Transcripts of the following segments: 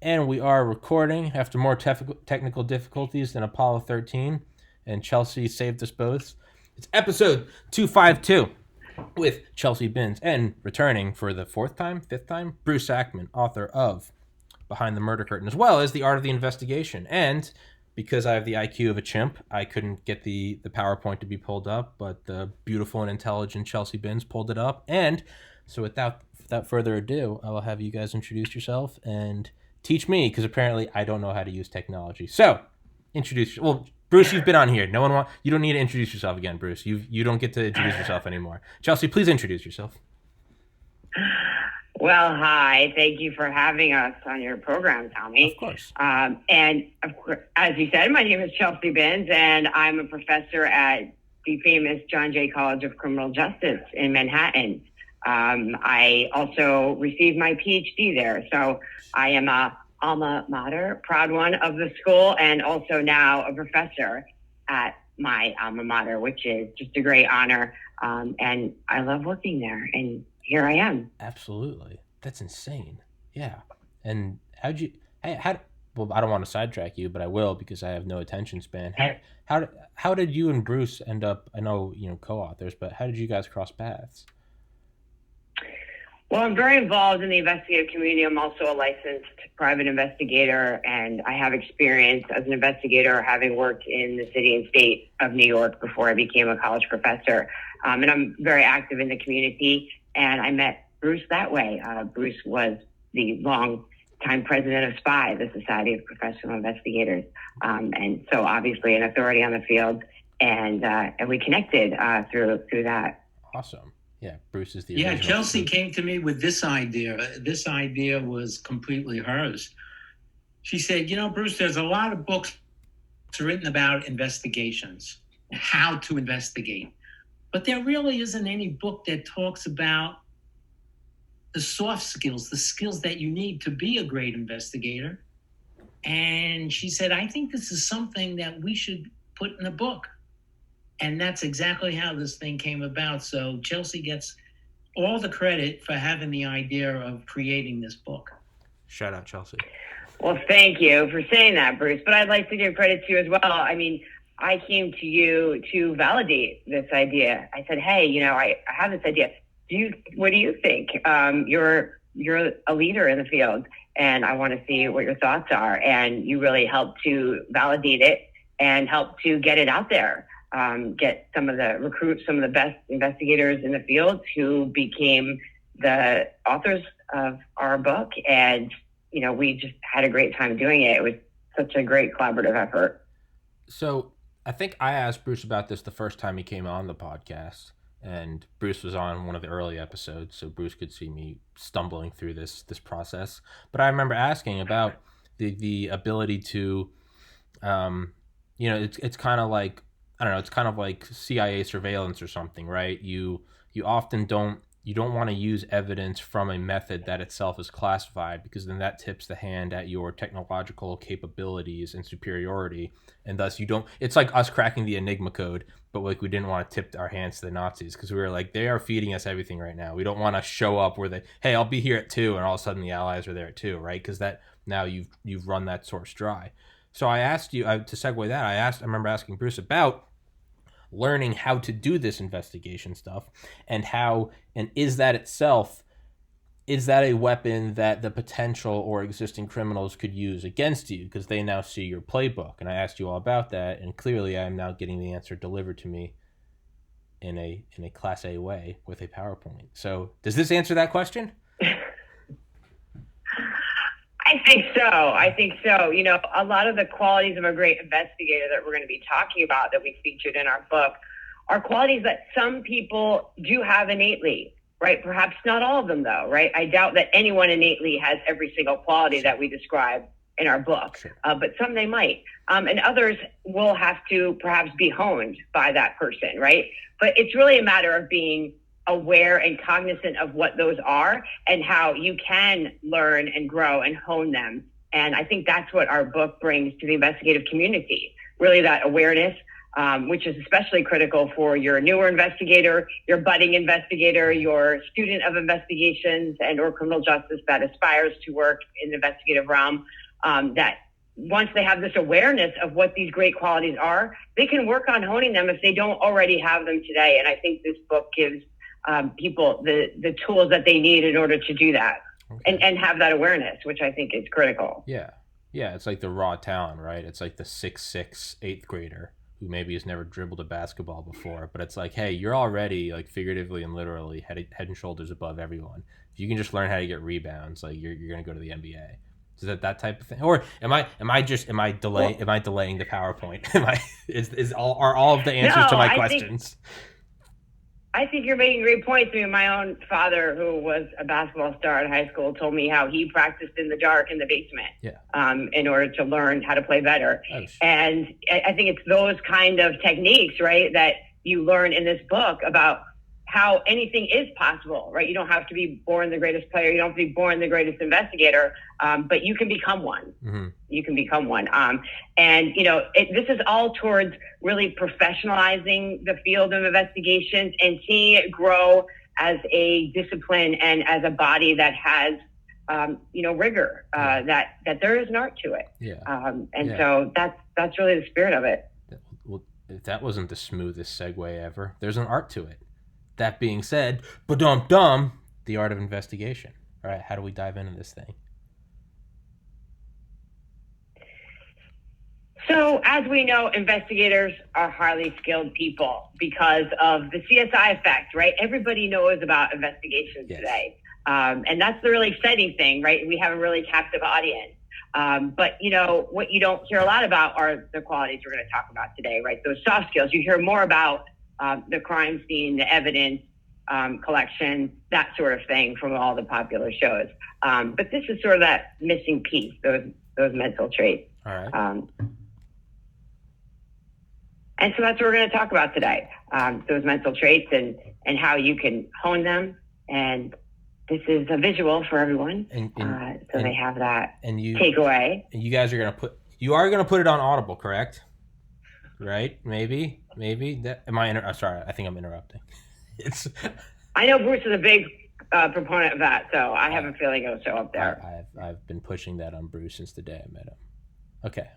And we are recording after more technical difficulties than Apollo 13, and Chelsea saved us both. It's episode 252 with Chelsea Binns, and returning for the fifth time, Bruce Ackman, author of Behind the Murder Curtain, as well as The Art of the Investigation. And because I have the IQ of a chimp, I couldn't get the PowerPoint to be pulled up, but the beautiful and intelligent Chelsea Binns pulled it up. And so without further ado, I will have you guys introduce yourself and teach me, because apparently I don't know how to use technology. So, Bruce, you've been on here. You don't need to introduce yourself again, Bruce. You don't get to introduce yourself anymore. Chelsea, please introduce yourself. Well, hi. Thank you for having us on your program, Tommy. Of course. And of course, as you said, my name is Chelsea Binns, and I'm a professor at the famous John Jay College of Criminal Justice in Manhattan. I also received my PhD there. So I am a alma mater, proud one of the school, and also now a professor at my alma mater, which is just a great honor. And I love working there. And here I am. Absolutely. That's insane. Yeah. And well, I don't want to sidetrack you, but I will, because I have no attention span. How did you and Bruce end up, I know, co-authors, but how did you guys cross paths? Well, I'm very involved in the investigative community. I'm also a licensed private investigator, and I have experience as an investigator, having worked in the city and state of New York before I became a college professor. And I'm very active in the community, and I met Bruce that way. Bruce was the long-time president of SPI, the Society of Professional Investigators, and so obviously an authority on the field, and we connected through that. Awesome. Yeah, Bruce is the original. Yeah, Chelsea came to me with this idea. This idea was completely hers. She said, Bruce, there's a lot of books written about investigations, how to investigate. But there really isn't any book that talks about the soft skills, the skills that you need to be a great investigator. And she said, I think this is something that we should put in a book. And that's exactly how this thing came about. So Chelsea gets all the credit for having the idea of creating this book. Shout out, Chelsea. Well, thank you for saying that, Bruce. But I'd like to give credit to you as well. I mean, I came to you to validate this idea. I said, hey, I have this idea. What do you think? You're a leader in the field, and I want to see what your thoughts are. And you really helped to validate it and help to get it out there. Get some of the best investigators in the field who became the authors of our book. And, we just had a great time doing it. It was such a great collaborative effort. So I think I asked Bruce about this the first time he came on the podcast, and Bruce was on one of the early episodes, so Bruce could see me stumbling through this process. But I remember asking about the ability to, it's kind of like, I don't know, it's kind of like CIA surveillance or something, right? You often don't want to use evidence from a method that itself is classified, because then that tips the hand at your technological capabilities and superiority. And thus it's like us cracking the Enigma code, but like we didn't want to tip our hands to the Nazis, because we were like, they are feeding us everything right now. We don't want to show up where hey, I'll be here at 2, and all of a sudden the Allies are there at 2, right? Because that now you've run that source dry. So I asked you, to segue that, I remember asking Bruce about learning how to do this investigation stuff, and is that a weapon that the potential or existing criminals could use against you, because they now see your playbook. And I asked you all about that, and clearly I am now getting the answer delivered to me in a Class A way with a PowerPoint. So does this answer that question? I think so. A lot of the qualities of a great investigator that we're going to be talking about, that we featured in our book, are qualities that some people do have innately, right? Perhaps not all of them, though, right? I doubt that anyone innately has every single quality that we describe in our book, sure. But some they might. And others will have to perhaps be honed by that person, right? But it's really a matter of being aware and cognizant of what those are and how you can learn and grow and hone them. And I think that's what our book brings to the investigative community, really that awareness which is especially critical for your newer investigator, your budding investigator, your student of investigations and or criminal justice that aspires to work in the investigative realm, that once they have this awareness of what these great qualities are, they can work on honing them if they don't already have them today. And I think this book gives people the tools that they need in order to do that. Okay. And have that awareness, which I think is critical. Yeah. Yeah. It's like the raw talent, right? It's like the 6'6" eighth grader who maybe has never dribbled a basketball before, but it's like, hey, you're already like figuratively and literally head and shoulders above everyone. If you can just learn how to get rebounds, like you're going to go to the NBA. Is that type of thing? Or am I delaying the PowerPoint? Are all of the answers to my questions? I think you're making great points. I mean, my own father, who was a basketball star in high school, told me how he practiced in the dark in the basement in order to learn how to play better. Oh, and I think it's those kind of techniques, right, that you learn in this book about how anything is possible, right? You don't have to be born the greatest player. You don't have to be born the greatest investigator, but you can become one. Mm-hmm. You can become one. And, this is all towards really professionalizing the field of investigations and seeing it grow as a discipline and as a body that has, rigor, that there is an art to it. Yeah. So that's really the spirit of it. Well, if that wasn't the smoothest segue ever, there's an art to it. That being said, ba-dum-dum, the art of investigation. All right, how do we dive into this thing? So, as we know, investigators are highly skilled people because of the CSI effect, right? Everybody knows about investigations today. And that's the really exciting thing, right? We have a really captive audience. But, what you don't hear a lot about are the qualities we're going to talk about today, right? Those soft skills. You hear more about the crime scene, the evidence collection, that sort of thing from all the popular shows. But this is sort of that missing piece, those mental traits. All right. And so that's what we're going to talk about today, those mental traits and how you can hone them. And this is a visual for everyone, so they have that takeaway. And you guys are going to put it on Audible, correct? Right? Maybe. Sorry, I think I'm interrupting. I know Bruce is a big proponent of that, so I have a feeling it'll show up there. I've been pushing that on Bruce since the day I met him. Okay.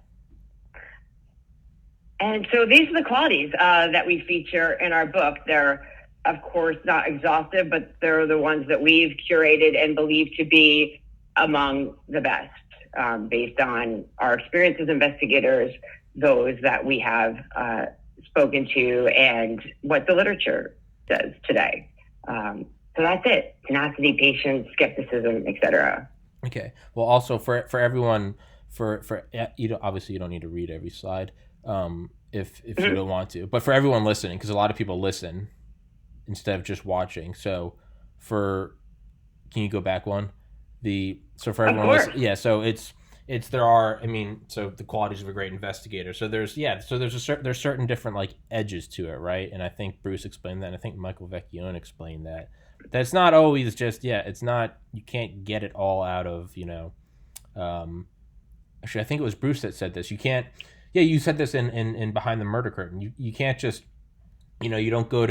And so these are the qualities that we feature in our book. They're, of course, not exhaustive, but they're the ones that we've curated and believe to be among the best based on our experience as investigators, those that we have spoken to, and what the literature says today. So that's it. Tenacity, patience, skepticism, etc. Okay. Well, also for everyone, obviously you don't need to read every slide if you don't want to, but for everyone listening, because a lot of people listen instead of just watching. So can you go back one? For everyone listening, yeah. So so the qualities of a great investigator. So there's certain different like edges to it, right? And I think Bruce explained that, and I think Michael Vecchione explained that. That's not always just, it's not, you can't get it all out of, actually I think it was Bruce that said this. You can't, you said this in Behind the Murder Curtain. You can't just, you don't go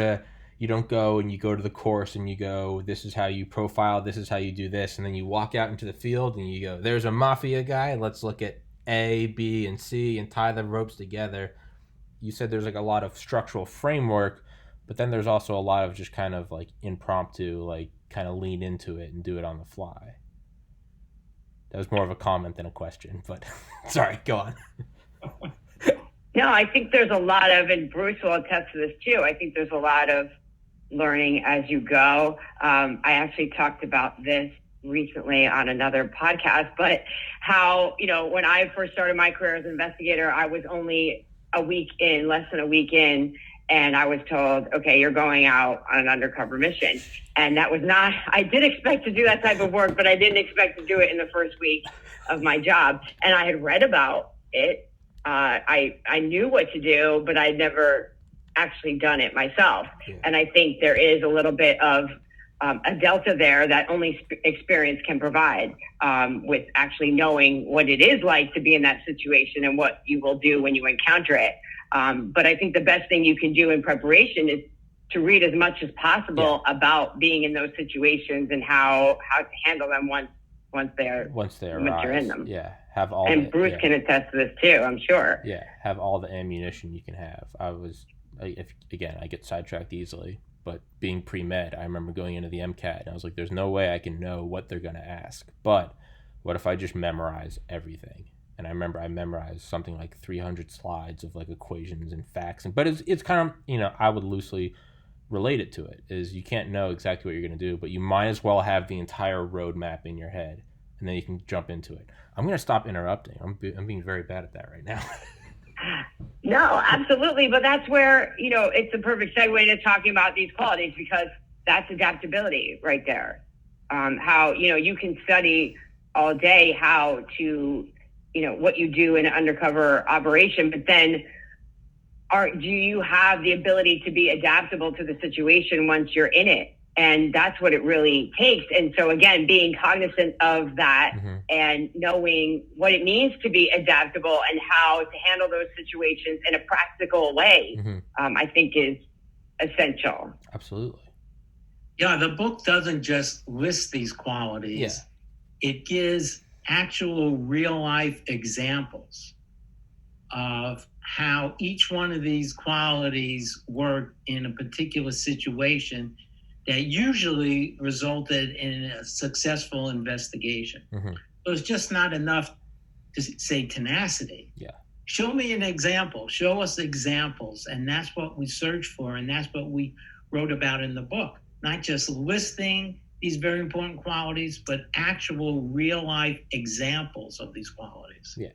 and you go to the course and you go, this is how you profile, this is how you do this. And then you walk out into the field and you go, there's a mafia guy. Let's look at A, B, and C and tie the ropes together. You said there's like a lot of structural framework, but then there's also a lot of just kind of like impromptu, like kind of lean into it and do it on the fly. That was more of a comment than a question, but sorry, go on. No, I think there's a lot of, and Bruce will attest to this too, I think there's a lot of learning as you go. I actually talked about this recently on another podcast, but how, when I first started my career as an investigator, I was only less than a week in, and I was told, okay, you're going out on an undercover mission. And that was not, I did expect to do that type of work, but I didn't expect to do it in the first week of my job. And I had read about it. I knew what to do, but I'd never actually done it myself. Yeah. And I think there is a little bit of a delta there that only experience can provide with actually knowing what it is like to be in that situation and what you will do when you encounter it. But I think the best thing you can do in preparation is to read as much as possible about being in those situations and how to handle them once you're in them. Yeah, have all. And Bruce can attest to this too, I'm sure. Yeah, have all the ammunition you can have. I get sidetracked easily, but being pre-med, I remember going into the MCAT and I was like, "There's no way I can know what they're gonna ask." But what if I just memorize everything? And I remember I memorized something like 300 slides of like equations and facts, but it's kind of, I would loosely relate it to it, is you can't know exactly what you're going to do, but you might as well have the entire roadmap in your head, and then you can jump into it. I'm going to stop interrupting. I'm being very bad at that right now. No, absolutely. But that's where, it's a perfect segue to talking about these qualities, because that's adaptability right there. How, you can study all day how to, what you do in an undercover operation, but then do you have the ability to be adaptable to the situation once you're in it? And that's what it really takes. And so again, being cognizant of that and knowing what it means to be adaptable and how to handle those situations in a practical way, I think is essential. Absolutely. Yeah, the book doesn't just list these qualities. Yeah. It gives actual real life examples of how each one of these qualities work in a particular situation that usually resulted in a successful investigation. So it's just not enough to say tenacity. Yeah. Show me an example. Show us examples. And that's what we search for. And that's what we wrote about in the book. Not just listing these very important qualities, but actual real life examples of these qualities. Yeah.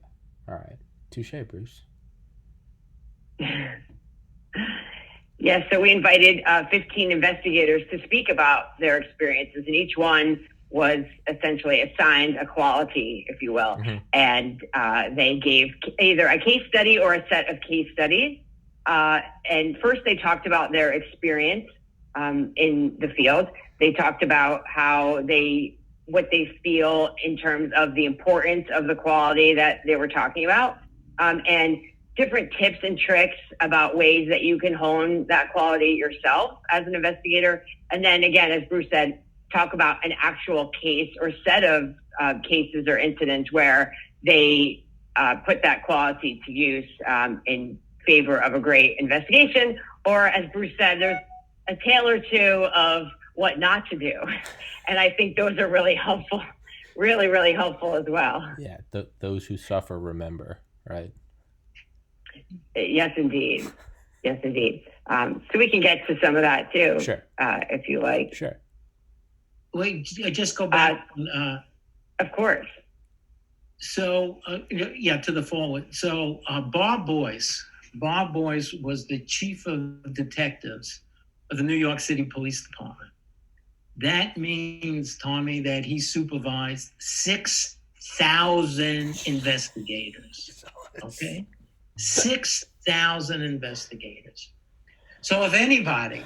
All right. Touche, Bruce. Yes, so we invited 15 investigators to speak about their experiences, and each one was essentially assigned a quality, if you will. And they gave either a case study or a set of case studies. And first they talked about their experience in the field. They talked about what they feel in terms of the importance of the quality that they were talking about, and different tips and tricks about ways that you can hone that quality yourself as an investigator. And then again, as Bruce said, talk about an actual case or set of cases or incidents where they put that quality to use in favor of a great investigation. Or as Bruce said, there's a tale or two of what not to do. And I think those are really helpful, really, really helpful as well. Yeah, those who suffer remember, right? Yes, indeed. Yes, indeed. So we can get to some of that too, sure. If you like. Sure. Wait, just go back. Of course. So, to the forward. So, Bob Boyce was the chief of detectives of the New York City Police Department. That means, Tommy, that he supervised 6,000 investigators. Okay? 6,000 investigators. So if anybody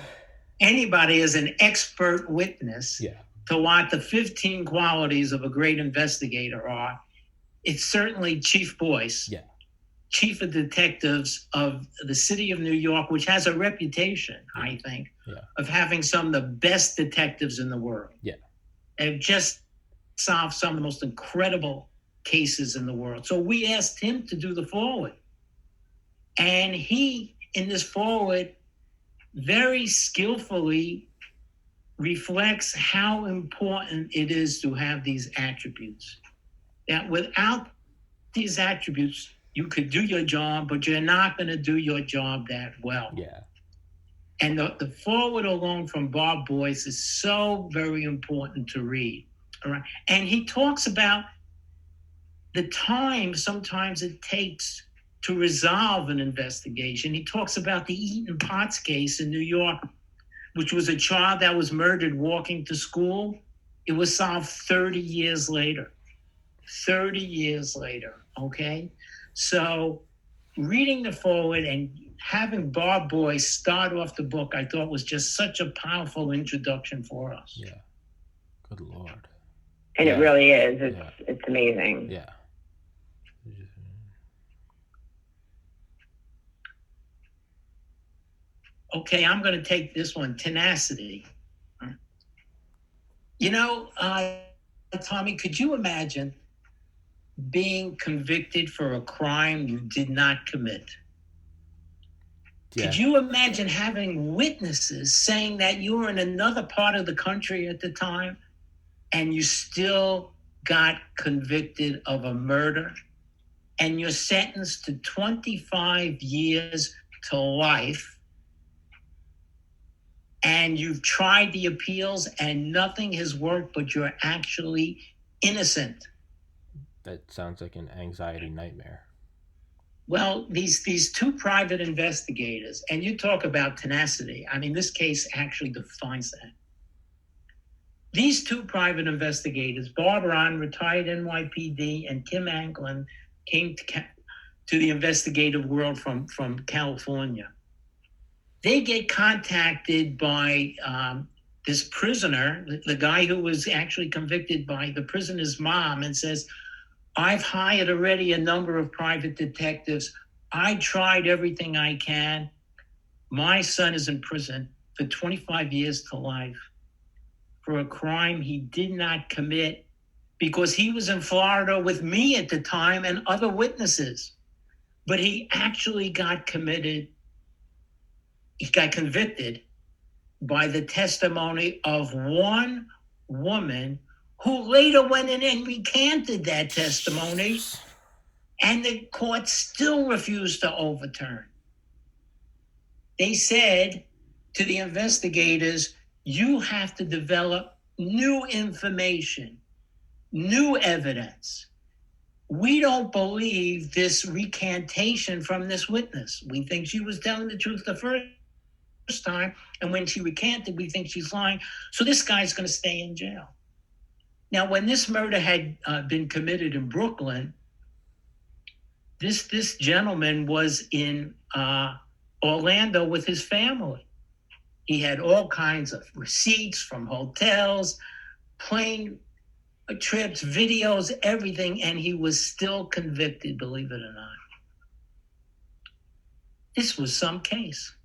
is an expert witness to what the 15 qualities of a great investigator are, it's certainly Chief Boyce, chief of detectives of the city of New York, which has a reputation, I think, of having some of the best detectives in the world. Yeah. They've just solved some of the most incredible cases in the world. So we asked him to do the forward. And he, in this forward, very skillfully reflects how important it is to have these attributes. That without these attributes, you could do your job, but you're not going to do your job that well. Yeah. And the forward alone from Bob Boyce is so very important to read. All right. And he talks about the time sometimes it takes to resolve an investigation. He talks about the Eaton Potts case in New York, which was a child that was murdered walking to school. It was solved 30 years later. 30 years later, okay? So reading the forward and having Bob Boyce start off the book, I thought was just such a powerful introduction for us. Yeah. Good Lord. And it really is. It's amazing. Yeah. Okay, I'm going to take this one, tenacity. You know, Tommy, could you imagine being convicted for a crime you did not commit? Yeah. Could you imagine having witnesses saying that you were in another part of the country at the time and you still got convicted of a murder and you're sentenced to 25 years to life, and you've tried the appeals and nothing has worked, but you're actually innocent? That sounds like an anxiety nightmare. Well, these two private investigators, and you talk about tenacity. I mean, this case actually defines that. These two private investigators, Barbara, retired NYPD, and Kim Anglin, came to the investigative world from California. They get contacted by this prisoner, the guy who was actually convicted, by the prisoner's mom, and says, I've hired already a number of private detectives. I tried everything I can. My son is in prison for 25 years to life for a crime he did not commit because he was in Florida with me at the time and other witnesses. But he actually got convicted by the testimony of one woman who later went in and recanted that testimony, and the court still refused to overturn. They said to the investigators, you have to develop new information, new evidence. We don't believe this recantation from this witness. We think she was telling the truth the first time, and when she recanted, we think she's lying. So this guy's going to stay in jail. Now, when this murder had been committed in Brooklyn, this gentleman was in Orlando with his family. He had all kinds of receipts from hotels, plane trips, videos, everything, and he was still convicted, believe it or not. This was some case.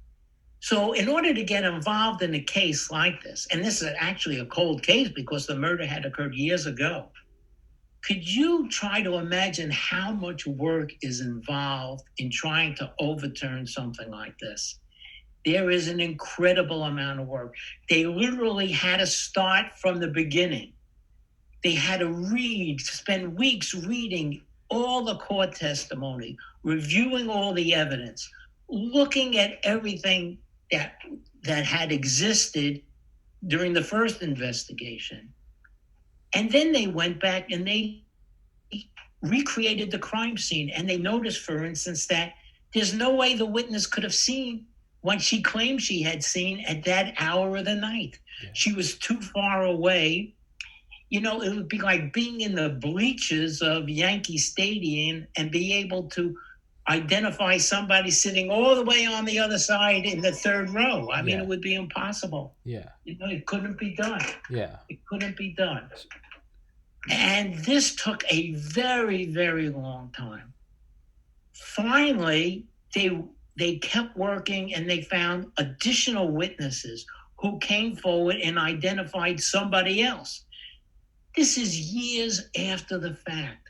So in order to get involved in a case like this, and this is actually a cold case because the murder had occurred years ago, could you try to imagine how much work is involved in trying to overturn something like this? There is an incredible amount of work. They literally had to start from the beginning. They had to spend weeks reading all the court testimony, reviewing all the evidence, looking at everything that had existed during the first investigation. And then they went back and they recreated the crime scene. And they noticed, for instance, that there's no way the witness could have seen what she claimed she had seen at that hour of the night. Yeah. She was too far away. You know, it would be like being in the bleachers of Yankee Stadium and be able to identify somebody sitting all the way on the other side in the third row. I mean, it would be impossible. Yeah. You know, it couldn't be done. Yeah. It couldn't be done. And this took a very, very long time. Finally, they kept working and they found additional witnesses who came forward and identified somebody else. This is years after the fact.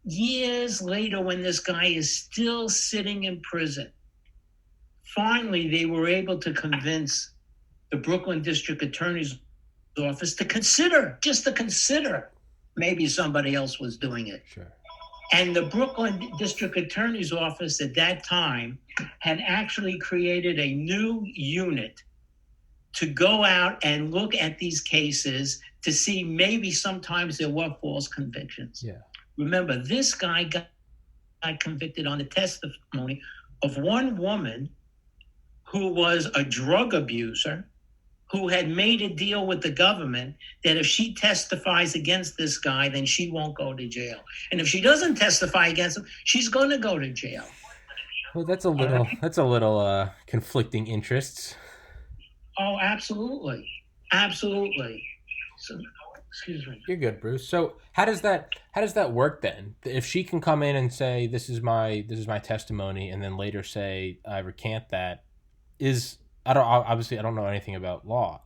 Years later, when this guy is still sitting in prison, finally they were able to convince the Brooklyn District Attorney's Office to consider maybe somebody else was doing it. Sure. And the Brooklyn District Attorney's Office at that time had actually created a new unit to go out and look at these cases to see maybe sometimes there were false convictions. Yeah. Remember, this guy got convicted on the testimony of one woman who was a drug abuser who had made a deal with the government that if she testifies against this guy, then she won't go to jail. And if she doesn't testify against him, she's going to go to jail. Well, that's a little conflicting interests. Oh, absolutely. Absolutely. So, excuse me. You're good, Bruce. So how does that work then? If she can come in and say this is my testimony, and then later say I recant that, is I don't know anything about law.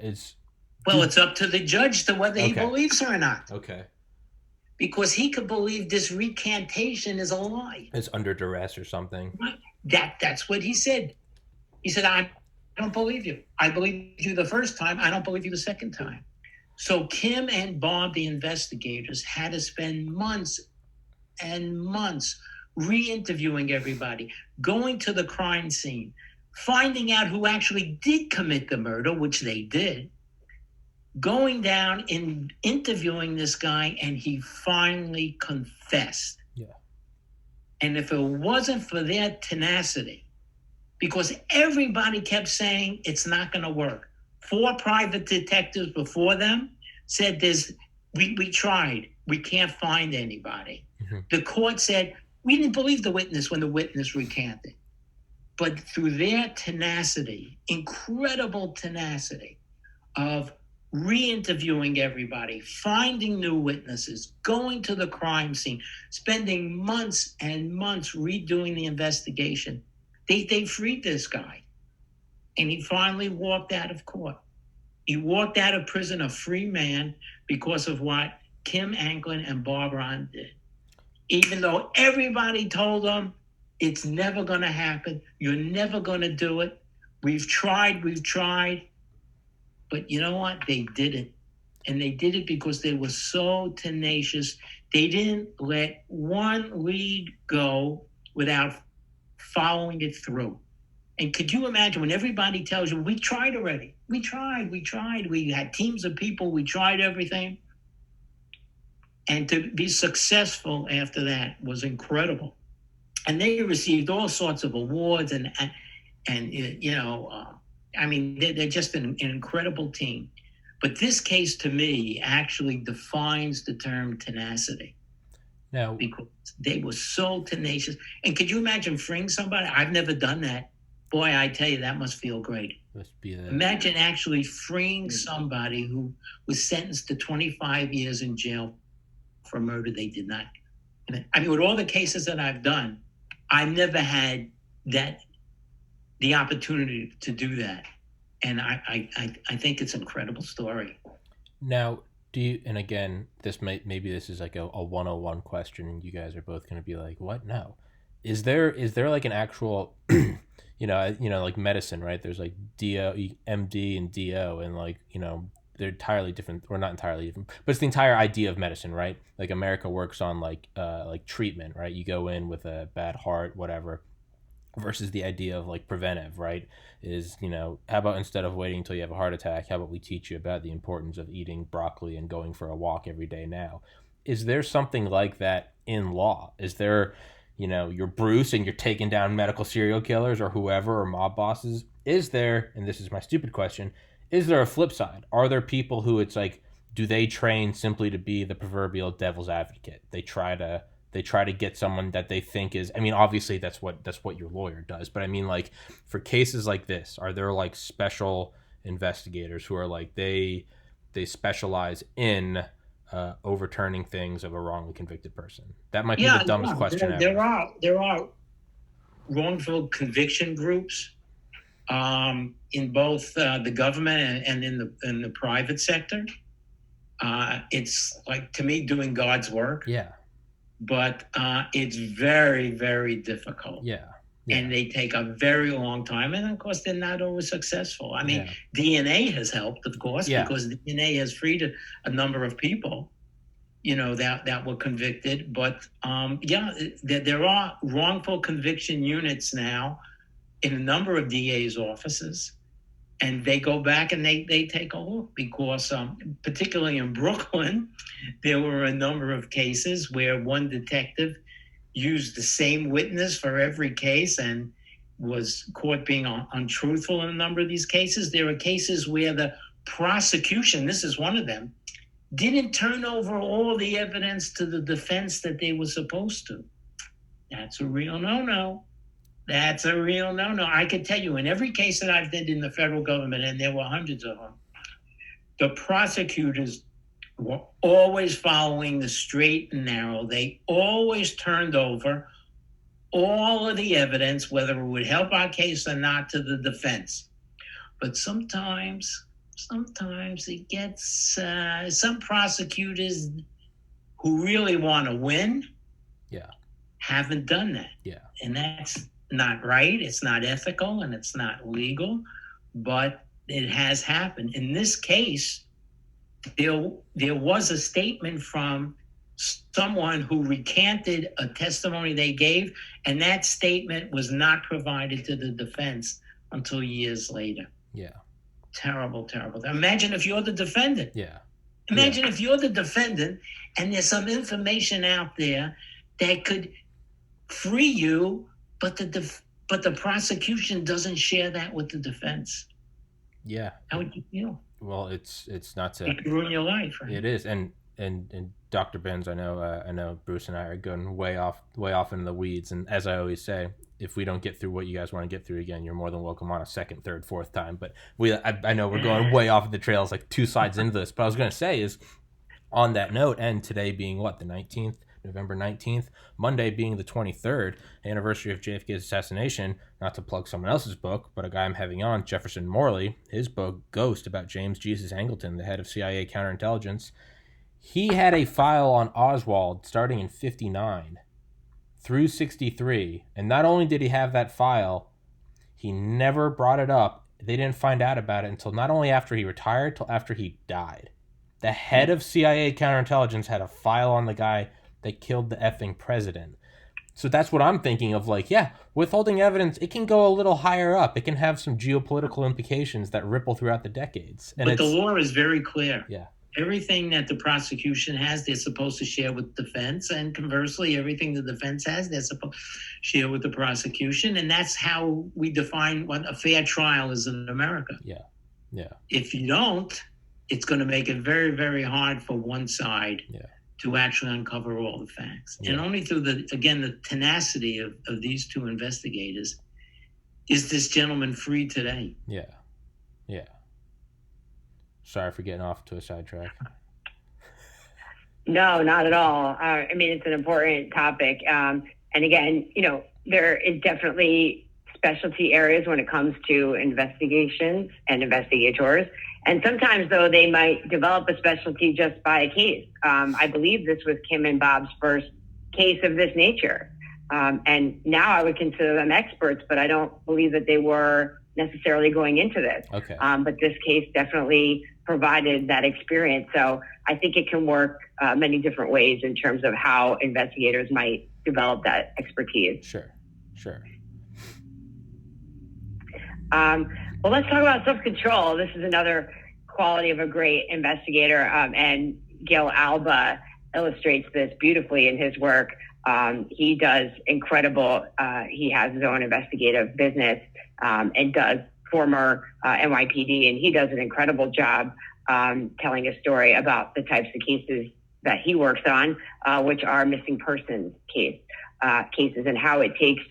Well, it's up to the judge to whether he believes her or not. Okay. Because he could believe this recantation is a lie. It's under duress or something. Right. That's what he said. He said, I don't believe you. I believed you the first time. I don't believe you the second time. So Kim and Bob, the investigators, had to spend months and months re-interviewing everybody, going to the crime scene, finding out who actually did commit the murder, which they did, going down and interviewing this guy, and he finally confessed. Yeah. And if it wasn't for their tenacity, because everybody kept saying it's not going to work. 4 private detectives before them said we tried. We can't find anybody. Mm-hmm. The court said, we didn't believe the witness when the witness recanted. But through their tenacity, incredible tenacity of re-interviewing everybody, finding new witnesses, going to the crime scene, spending months and months redoing the investigation, they freed this guy. And he finally walked out of court. He walked out of prison a free man because of what Kim Anklin and Barbara did. Even though everybody told him, it's never going to happen. You're never going to do it. We've tried. But you know what? They did it. And they did it because they were so tenacious. They didn't let one lead go without following it through. And could you imagine when everybody tells you, we tried already. We tried. We had teams of people. We tried everything. And to be successful after that was incredible. And they received all sorts of awards and you know, I mean, they're just an incredible team. But this case, to me, actually defines the term tenacity. Now, because they were so tenacious. And could you imagine freeing somebody? I've never done that. Boy, I tell you, that must feel great. Imagine actually freeing somebody who was sentenced to 25 years in jail for murder they did not. I mean, with all the cases that I've done, I never had the opportunity to do that. And I think it's an incredible story. Now, and again, maybe this is like a 101 question, and you guys are both going to be like, what? No. Is there like an actual, you know, like medicine, right? There's like DO, MD and DO, and like, you know, they're entirely different, or not entirely different, but it's the entire idea of medicine, right? Like America works on like treatment, right? You go in with a bad heart, whatever, versus the idea of like preventive, right? Is, you know, how about instead of waiting until you have a heart attack, how about we teach you about the importance of eating broccoli and going for a walk every day now? Is there something like that in law? Is there, you know, you're Bruce and you're taking down medical serial killers or whoever, or mob bosses? Is there, and this is my stupid question, is there a flip side? Are there people who it's like, do they train simply to be the proverbial devil's advocate? They try to get someone that they think is, I mean, obviously that's what your lawyer does, but I mean, like, for cases like this, are there like special investigators who are like, they specialize in overturning things of a wrongly convicted person? That might be the dumbest question ever. There are wrongful conviction groups in both the government and in the private sector. It's like, to me, doing God's work. Yeah. But it's very, very difficult. Yeah. And they take a very long time. And of course, they're not always successful. I mean, DNA has helped, of course, because DNA has freed a number of people, you know, that were convicted. But there are wrongful conviction units now in a number of DA's offices. And they go back and they take a look because particularly in Brooklyn, there were a number of cases where one detective used the same witness for every case and was caught being untruthful in a number of these cases. There are cases where the prosecution, this is one of them, didn't turn over all the evidence to the defense that they were supposed to. That's a real no-no. That's a real no-no. I can tell you, in every case that I've did in the federal government, and there were hundreds of them, the prosecutors were always following the straight and narrow. They always turned over all of the evidence, whether it would help our case or not, to the defense. But sometimes it gets some prosecutors who really want to win haven't done that. Yeah. And that's not right. It's not ethical and it's not legal, but it has happened. In this case, there was a statement from someone who recanted a testimony they gave, and that statement was not provided to the defense until years later. Yeah. Terrible. Imagine if you're the defendant. Yeah. Imagine if you're the defendant and there's some information out there that could free you, but the prosecution doesn't share that with the defense. Yeah. How would you feel? Well, it's not to. It could ruin your life, right? It is, and Dr. Benz, I know Bruce and I are going way off into the weeds, and as I always say, if we don't get through what you guys want to get through again, you're more than welcome on a second, third, fourth time. But I know we're going way off the trails, like two sides into this. But I was going to say is, on that note, and today being what, the 19th, November 19th, Monday being the 23rd anniversary of JFK's assassination, not to plug someone else's book, but a guy I'm having on, Jefferson Morley, his book, Ghost, about James Jesus Angleton, the head of CIA counterintelligence. He had a file on Oswald starting in 59 through 63, and not only did he have that file, he never brought it up. They didn't find out about it until not only after he retired, till after he died. The head of CIA counterintelligence had a file on the guy that killed the effing president. So that's what I'm thinking of, like, yeah, withholding evidence, it can go a little higher up. It can have some geopolitical implications that ripple throughout the decades. And but the law is very clear. Yeah. Everything that the prosecution has, they're supposed to share with defense. And conversely, everything the defense has, they're supposed to share with the prosecution. And that's how we define what a fair trial is in America. Yeah. Yeah. If you don't, it's going to make it very, very hard for one side to actually uncover all the facts. Yeah. And only through the tenacity of these two investigators is this gentleman free today. Yeah. Yeah. Sorry for getting off to a sidetrack. No, not at all. I mean, it's an important topic. And again, there is definitely specialty areas when it comes to investigations and investigators. And sometimes, though, they might develop a specialty just by a case. I believe this was Kim and Bob's first case of this nature. And now I would consider them experts, but I don't believe that they were necessarily going into this. Okay. But this case definitely provided that experience. So I think it can work many different ways in terms of how investigators might develop that expertise. Sure. Well, let's talk about self-control. This is another quality of a great investigator, and Gil Alba illustrates this beautifully in his work. He does incredible. He has his own investigative business and does former NYPD, and he does an incredible job telling a story about the types of cases that he works on, which are missing persons cases, and how it takes.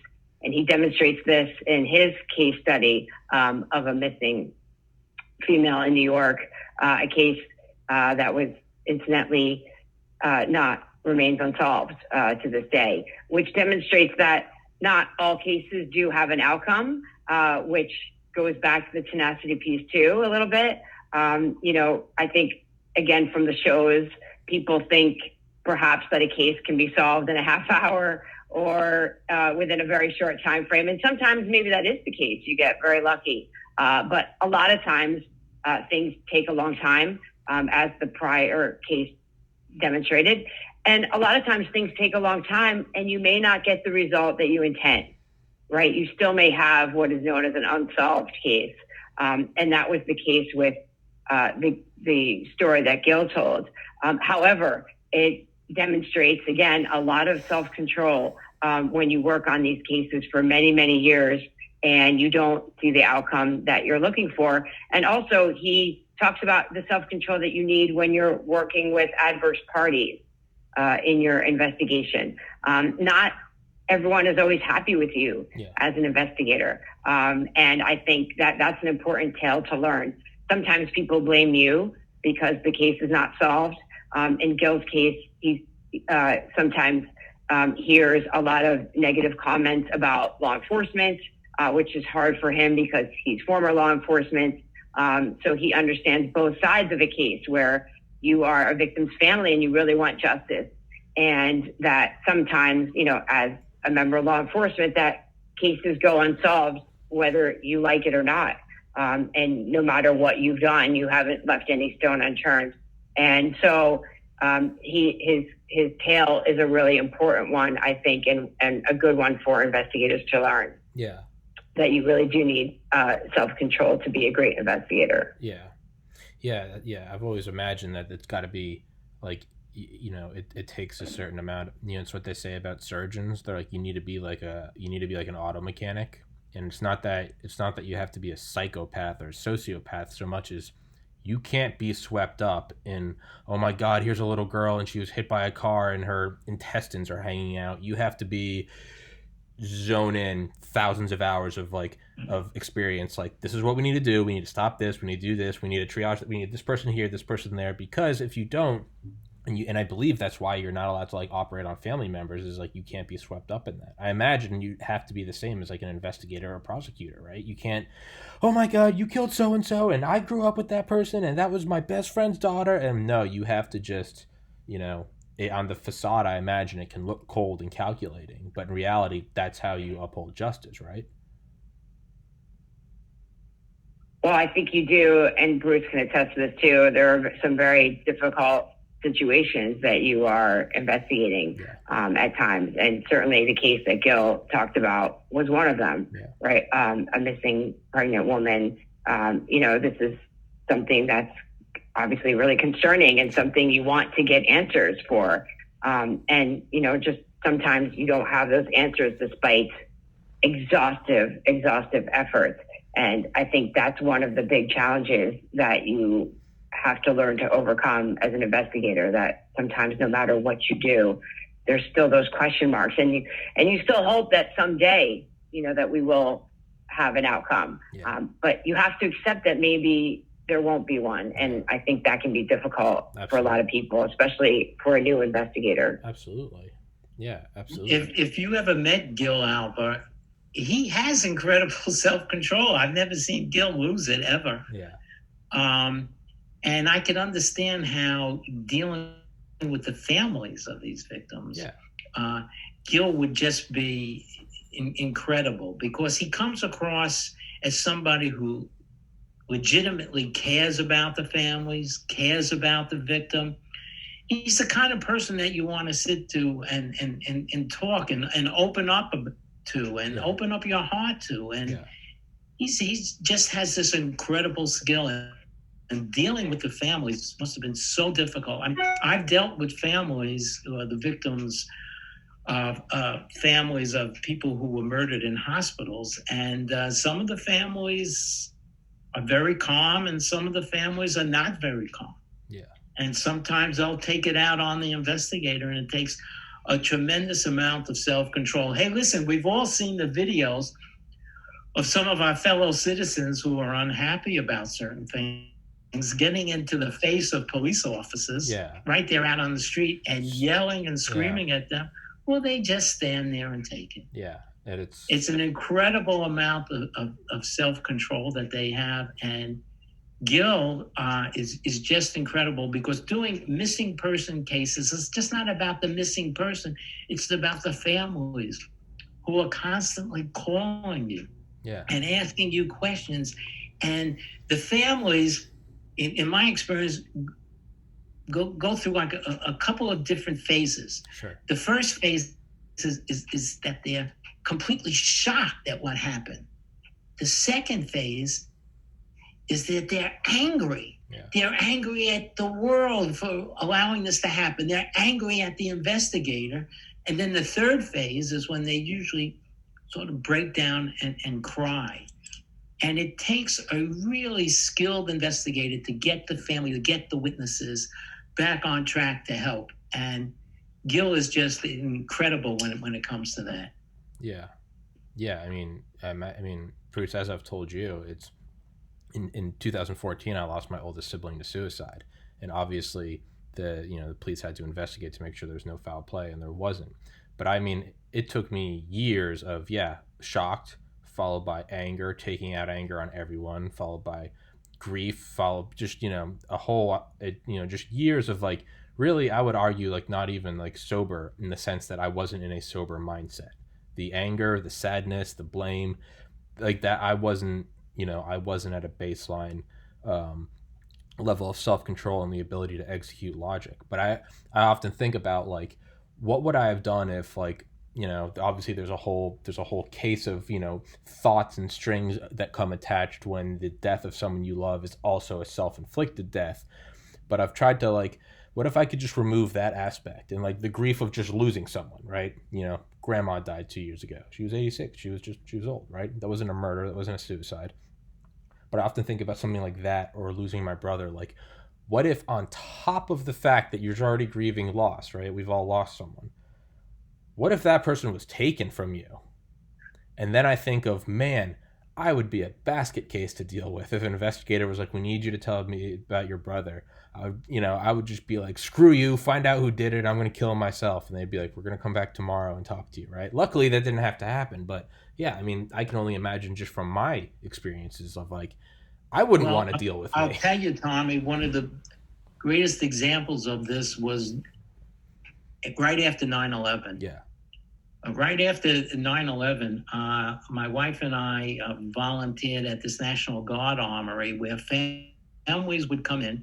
And he demonstrates this in his case study of a missing female in New York, a case that was incidentally remains unsolved to this day, which demonstrates that not all cases do have an outcome, which goes back to the tenacity piece too a little bit. I think, again, from the shows, people think perhaps that a case can be solved in a half hour or within a very short time frame. And sometimes maybe that is the case. You get very lucky. But a lot of times things take a long time, as the prior case demonstrated. And a lot of times things take a long time and you may not get the result that you intend, right? You still may have what is known as an unsolved case. And that was the case with the story that Gil told. However, it demonstrates, again, a lot of self-control when you work on these cases for many, many years and you don't see the outcome that you're looking for. And also, he talks about the self-control that you need when you're working with adverse parties in your investigation. Not everyone is always happy with you as an investigator. And I think that that's an important tale to learn. Sometimes people blame you because the case is not solved. In Gil's case, he sometimes hears a lot of negative comments about law enforcement, which is hard for him because he's former law enforcement. So he understands both sides of a case where you are a victim's family and you really want justice. And that sometimes, as a member of law enforcement, that cases go unsolved, whether you like it or not. And no matter what you've done, you haven't left any stone unturned. And so his tale is a really important one, I think, and a good one for investigators to learn. Yeah. That you really do need self-control to be a great investigator. Yeah. I've always imagined that it's got to be like, it takes a certain amount. It's what they say about surgeons. They're like, you need to be like an auto mechanic, and it's not that you have to be a psychopath or a sociopath so much as you can't be swept up in, oh my God, here's a little girl and she was hit by a car and her intestines are hanging out. You have to be zone in thousands of hours of experience. Like, this is what we need to do. We need to stop this. We need to do this. We need to triage. We need this person here, this person there. Because if you don't, and I believe that's why you're not allowed to operate on family members, is you can't be swept up in that. I imagine you have to be the same as an investigator or a prosecutor, right? You can't, oh my God, you killed so-and-so and I grew up with that person and that was my best friend's daughter. And no, you have to just, on the facade, I imagine it can look cold and calculating, but in reality, that's how you uphold justice, right? Well, I think you do, and Bruce can attest to this too. There are some very difficult situations that you are investigating at times, and certainly the case that Gil talked about was one of them, right? A missing pregnant woman. This is something that's obviously really concerning and something you want to get answers for. And just sometimes you don't have those answers despite exhaustive efforts. And I think that's one of the big challenges that you have to learn to overcome as an investigator, that sometimes no matter what you do, there's still those question marks, and you still hope that someday, that we will have an outcome. But you have to accept that maybe there won't be one. And I think that can be difficult for a lot of people, especially for a new investigator. Absolutely. Yeah, absolutely. If you ever met Gil Albert, he has incredible self-control. I've never seen Gil lose it ever. Yeah. And I can understand how dealing with the families of these victims, Gil would just be incredible, because he comes across as somebody who legitimately cares about the families, cares about the victim. He's the kind of person that you want to sit to and talk and open up to and open up your heart to. And he's just has this incredible skill. And dealing with the families must have been so difficult. I've dealt with families, the victims of families of people who were murdered in hospitals. And some of the families are very calm and some of the families are not very calm. Yeah. And sometimes they'll take it out on the investigator, and it takes a tremendous amount of self-control. Hey, listen, we've all seen the videos of some of our fellow citizens who are unhappy about certain things getting into the face of police officers right there out on the street and yelling and screaming at them. Well, they just stand there and take it. Yeah. And it's an incredible amount of self-control that they have. And Gil is just incredible, because doing missing person cases is just not about the missing person. It's about the families who are constantly calling you and asking you questions. And the families, in my experience, go through a couple of different phases. Sure. The first phase is that they're completely shocked at what happened. The second phase is that they're angry. Yeah. They're angry at the world for allowing this to happen. They're angry at the investigator. And then the third phase is when they usually sort of break down and cry. And it takes a really skilled investigator to get the family, to get the witnesses back on track to help. And Gil is just incredible when it comes to that. Yeah. I mean, Bruce, as I've told you, it's in 2014, I lost my oldest sibling to suicide. And obviously the police had to investigate to make sure there was no foul play, and there wasn't. But I mean, it took me years of, shocked, followed by anger, taking out anger on everyone, followed by grief, followed just, a whole, just years of like, really, I would argue like not even like sober in the sense that I wasn't in a sober mindset. The anger, the sadness, the blame, like that, I wasn't at a baseline level of self-control and the ability to execute logic. But I often think about like, what would I have done if like, obviously there's a whole case of, thoughts and strings that come attached when the death of someone you love is also a self-inflicted death. But I've tried to like, what if I could just remove that aspect and like the grief of just losing someone, right? Grandma died 2 years ago. She was 86. She was old, right? That wasn't a murder. That wasn't a suicide. But I often think about something like that, or losing my brother. Like, what if on top of the fact that you're already grieving loss, right? We've all lost someone. What if that person was taken from you? And then I think of, man, I would be a basket case to deal with if an investigator was like, we need you to tell me about your brother. I would just be like, screw you, find out who did it, I'm going to kill him myself. And they'd be like, we're going to come back tomorrow and talk to you, right? Luckily, that didn't have to happen. But yeah, I mean, I can only imagine just from my experiences of like, I wouldn't want to deal with I'll me. tell you, Tommy, one of the greatest examples of this was right after 9/11. Yeah. Right after 9/11, my wife and I volunteered at this National Guard armory where families would come in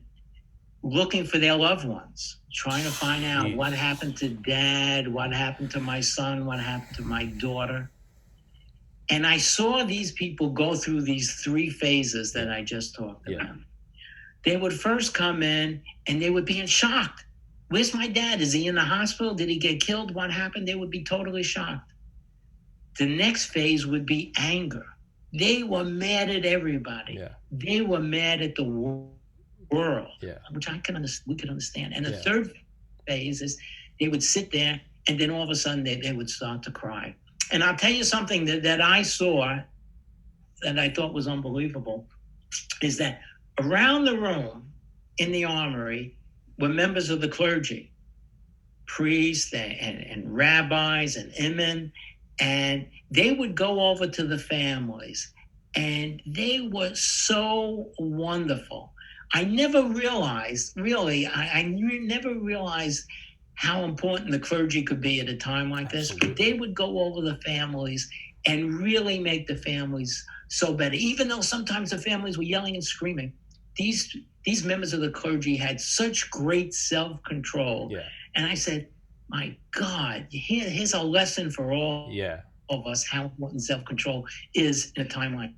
looking for their loved ones, trying to find out what happened to dad, what happened to my son, what happened to my daughter. And I saw these people go through these three phases that I just talked about. They would first come in and they would be in shock. Where's my dad? Is he in the hospital? Did he get killed? What happened? They would be totally shocked. The next phase would be anger. They were mad at everybody. Yeah. They were mad at the world, which we could understand. And the third phase is they would sit there and then all of a sudden they would start to cry. And I'll tell you something that I saw that I thought was unbelievable is that around the room in the armory were members of the clergy, priests and rabbis and imam, and they would go over to the families, and they were so wonderful. I never realized, really, I never realized how important the clergy could be at a time like this. But they would go over the families and really make the families so better. Even though sometimes the families were yelling and screaming, these members of the clergy had such great self-control. Yeah. And I said, my God, here's a lesson for all of us, how important self-control is in a time like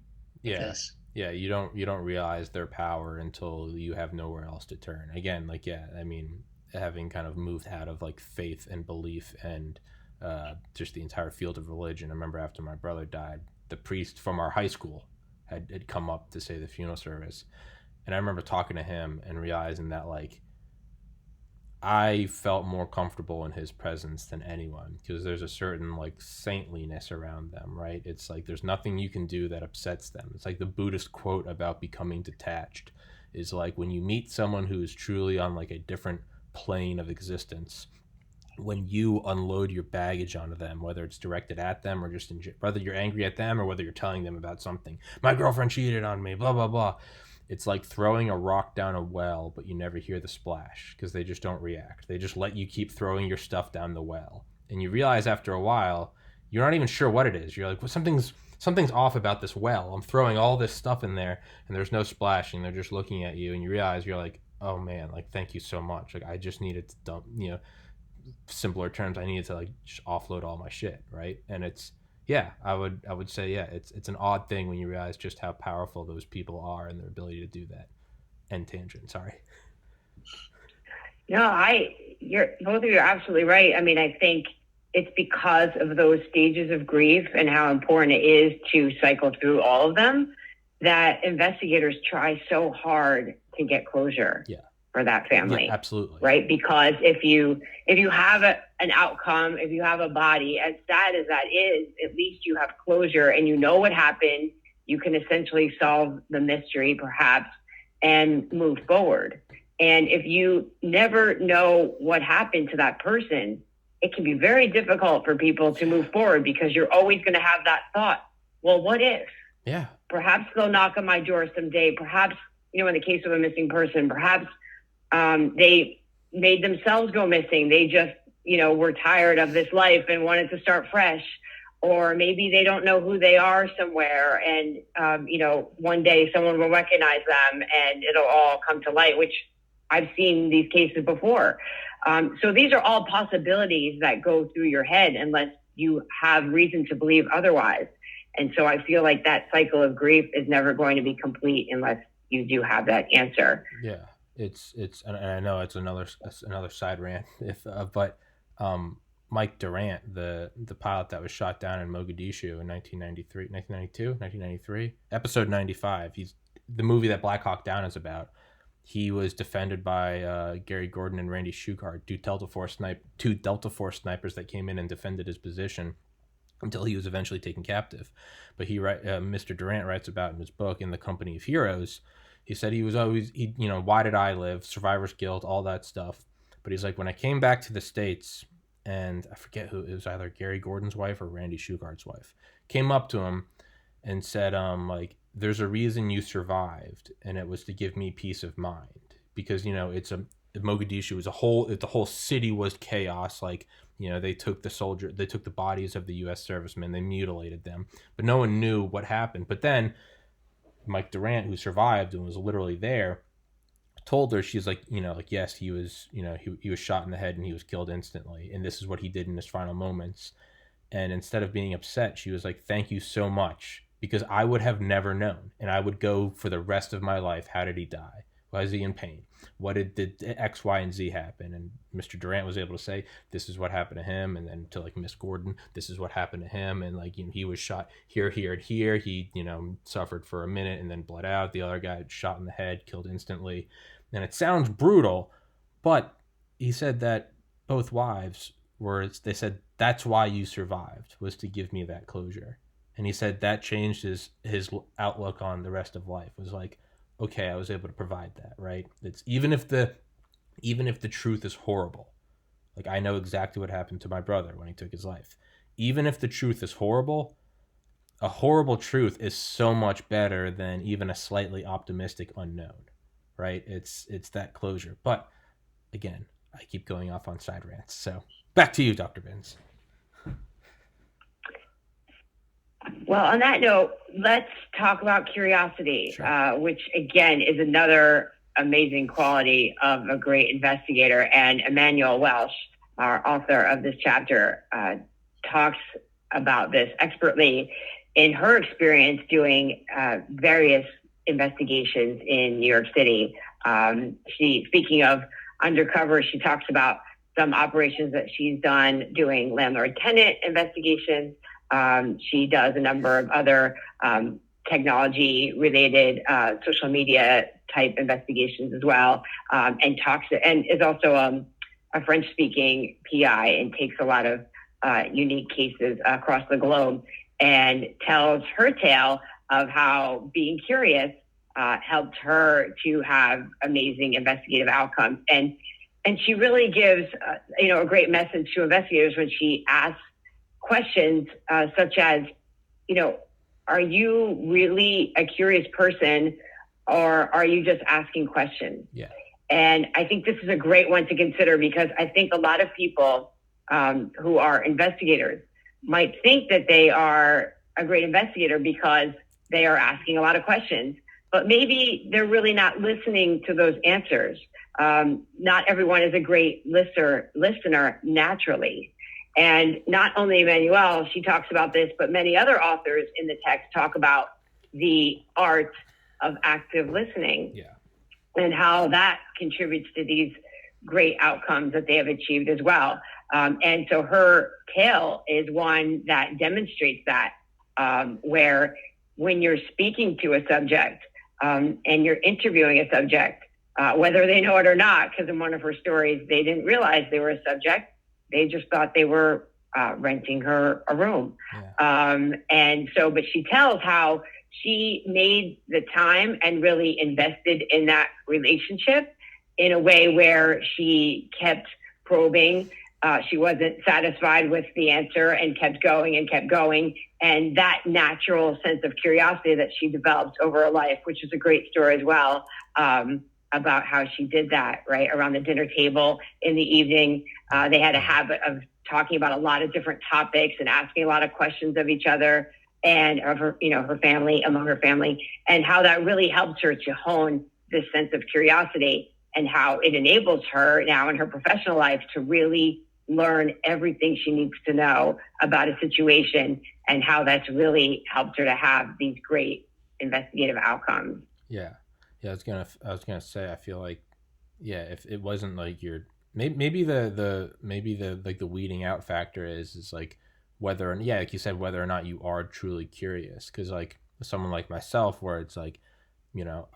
this. Yeah, you don't realize their power until you have nowhere else to turn. Again, having kind of moved out of like faith and belief and just the entire field of religion. I remember after my brother died, the priest from our high school had come up to say the funeral service. And I remember talking to him and realizing that like I felt more comfortable in his presence than anyone, because there's a certain like saintliness around them, right? It's like there's nothing you can do that upsets them. It's like the Buddhist quote about becoming detached is like when you meet someone who is truly on like a different plane of existence, when you unload your baggage onto them, whether it's directed at them or just whether you're angry at them or whether you're telling them about something, my girlfriend cheated on me, blah, blah, blah. It's like throwing a rock down a well, but you never hear the splash because they just don't react. They just let you keep throwing your stuff down the well. And you realize after a while, you're not even sure what it is. You're like, well, something's off about this well. I'm throwing all this stuff in there and there's no splashing. They're just looking at you and you realize you're like, oh man, like, thank you so much. Like, I just needed to dump, simpler terms, I needed to like just offload all my shit. Right. And it's, I would say, it's an odd thing when you realize just how powerful those people are and their ability to do that. End tangent, sorry. No, both of you are absolutely right. I mean, I think it's because of those stages of grief and how important it is to cycle through all of them that investigators try so hard to get closure for that family. Yeah, absolutely. Right? Because if you have an outcome, if you have a body, as sad as that is, at least you have closure and you know what happened. You can essentially solve the mystery perhaps and move forward. And if you never know what happened to that person, it can be very difficult for people to move forward because you're always going to have that thought. well, what if? Yeah. Perhaps they'll knock on my door someday. Perhaps, in the case of a missing person, perhaps they made themselves go missing. They just, were tired of this life and wanted to start fresh. Or maybe they don't know who they are somewhere. And, one day someone will recognize them and it'll all come to light, which I've seen these cases before. So these are all possibilities that go through your head unless you have reason to believe otherwise. And so I feel like that cycle of grief is never going to be complete unless you do have that answer. Yeah, it's, and I know it's another side rant, but Mike Durant, the pilot that was shot down in Mogadishu in 1993, episode 95. He's the movie that Black Hawk Down is about. He was defended by Gary Gordon and Randy Shugart, two Delta Force snipers that came in and defended his position until he was eventually taken captive. But Mr. Durant writes about in his book, In the Company of Heroes, he said he was always, why did I live, survivor's guilt, all that stuff. But he's like, when I came back to the States, and I forget who, it was either Gary Gordon's wife or Randy Shugart's wife, came up to him and said, there's a reason you survived, and it was to give me peace of mind. Because, Mogadishu was the whole city was chaos. They took the bodies of the U.S. servicemen, they mutilated them, but no one knew what happened. But then Mike Durant, who survived and was literally there, told her, she's like, yes, he was, he was shot in the head and he was killed instantly. And this is what he did in his final moments. And instead of being upset, she was like, thank you so much, because I would have never known. And I would go for the rest of my life. How did he die? Why is he in pain? What did X, Y, and Z happen? And Mr. Durant was able to say, this is what happened to him. And then to Miss Gordon, this is what happened to him. And he was shot here, here, and here. He, suffered for a minute and then bled out. The other guy shot in the head, killed instantly. And it sounds brutal, but he said that both wives they said, that's why you survived, was to give me that closure. And he said that changed his outlook on the rest of life. It was like, okay, I was able to provide that, right? It's even if the truth is horrible, I know exactly what happened to my brother when he took his life. Even if the truth is horrible, a horrible truth is so much better than even a slightly optimistic unknown, right? It's that closure. But again, I keep going off on side rants. So back to you, Dr. Binns. Well, on that note, let's talk about curiosity, sure. Which again is another amazing quality of a great investigator. And Emmanuel Welsh, our author of this chapter, talks about this expertly in her experience doing various investigations in New York City. Speaking of undercover, she talks about some operations that she's done doing landlord-tenant investigations. She does a number of other technology-related social media type investigations as well, and is also a French-speaking PI and takes a lot of unique cases across the globe and tells her tale of how being curious helped her to have amazing investigative outcomes. And she really gives a great message to investigators when she asks questions such as, are you really a curious person, or are you just asking questions? Yeah. And I think this is a great one to consider, because I think a lot of people who are investigators might think that they are a great investigator because they are asking a lot of questions, but maybe they're really not listening to those answers. Not everyone is a great listener naturally. And not only Emmanuel, she talks about this, but many other authors in the text talk about the art of active listening, and how that contributes to these great outcomes that they have achieved as well. And so her tale is one that demonstrates that, where when you're speaking to a subject and you're interviewing a subject, whether they know it or not, because in one of her stories, they didn't realize they were a subject. They just thought they were renting her a room. Yeah. But she tells how she made the time and really invested in that relationship in a way where she kept probing she wasn't satisfied with the answer and kept going and kept going. And that natural sense of curiosity that she developed over her life, which is a great story as well, about how she did that, right? Around the dinner table in the evening. They had a habit of talking about a lot of different topics and asking a lot of questions of each other and of her, her family, among her family, and how that really helped her to hone this sense of curiosity and how it enables her now in her professional life to really learn everything she needs to know about a situation and how that's really helped her to have these great investigative outcomes. Yeah. I was gonna say, I feel like, if it wasn't like your, maybe the like the weeding out factor is like whether, like you said, whether or not you are truly curious. Because like someone like myself, where it's like,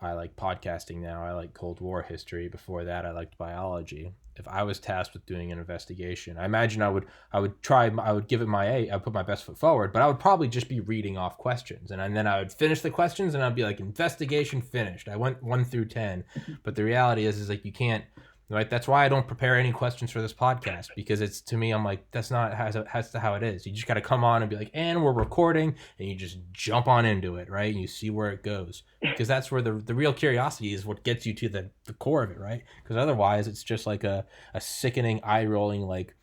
I like podcasting now. I like Cold War history. Before that, I liked biology. If I was tasked with doing an investigation, I imagine I would give it I'd put my best foot forward, but I would probably just be reading off questions. And then I would finish the questions and I'd be like, investigation finished. I went 1 through 10. But the reality is like, you can't, right? That's why I don't prepare any questions for this podcast, because it's, to me, I'm like, that's not how it is. You just got to come on and be like, and we're recording, and you just jump on into it, right? And you see where it goes, because that's where the real curiosity is, what gets you to the core of it, right? Because otherwise it's just like a sickening, eye-rolling, like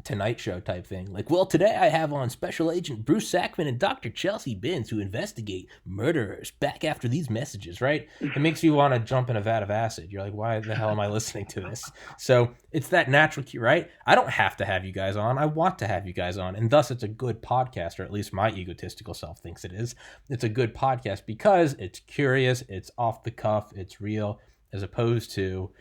Tonight Show type thing. Like, well, today I have on Special Agent Bruce Sackman and Dr. Chelsea Binns who investigate murderers back after these messages, right? It makes you want to jump in a vat of acid. You're like, why the hell am I listening to this? So it's that natural cue, right? I don't have to have you guys on. I want to have you guys on. And thus it's a good podcast, or at least my egotistical self thinks it is. It's a good podcast because it's curious, it's off the cuff, it's real, as opposed to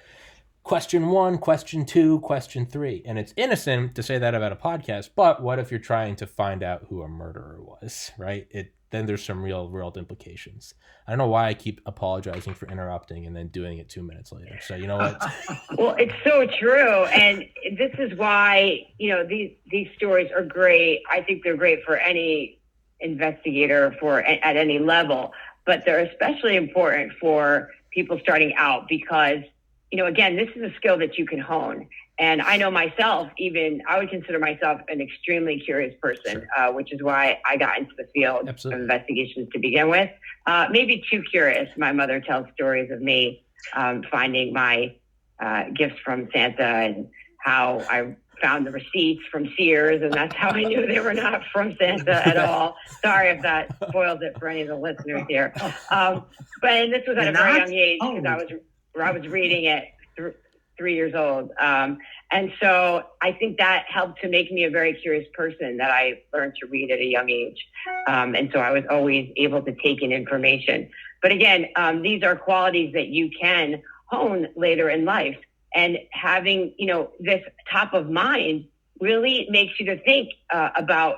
question 1, question 2, question 3. And it's innocent to say that about a podcast, but what if you're trying to find out who a murderer was, right? Then there's some real world implications. I don't know why I keep apologizing for interrupting and then doing it 2 minutes later. So you know what? Well, it's so true. And this is why, these stories are great. I think they're great for any investigator at any level, but they're especially important for people starting out because, again, this is a skill that you can hone. And I know myself, I would consider myself an extremely curious person, sure. Which is why I got into the field Absolutely. Of investigations to begin with. Maybe too curious. My mother tells stories of me finding my gifts from Santa and how I found the receipts from Sears, and that's how I knew they were not from Santa at all. Sorry if that spoils it for any of the listeners here. But this was at a very young age because I was reading it 3 years old. And so I think that helped to make me a very curious person, that I learned to read at a young age. And so I was always able to take in information. But again, these are qualities that you can hone later in life. And having, this top of mind really makes you to think about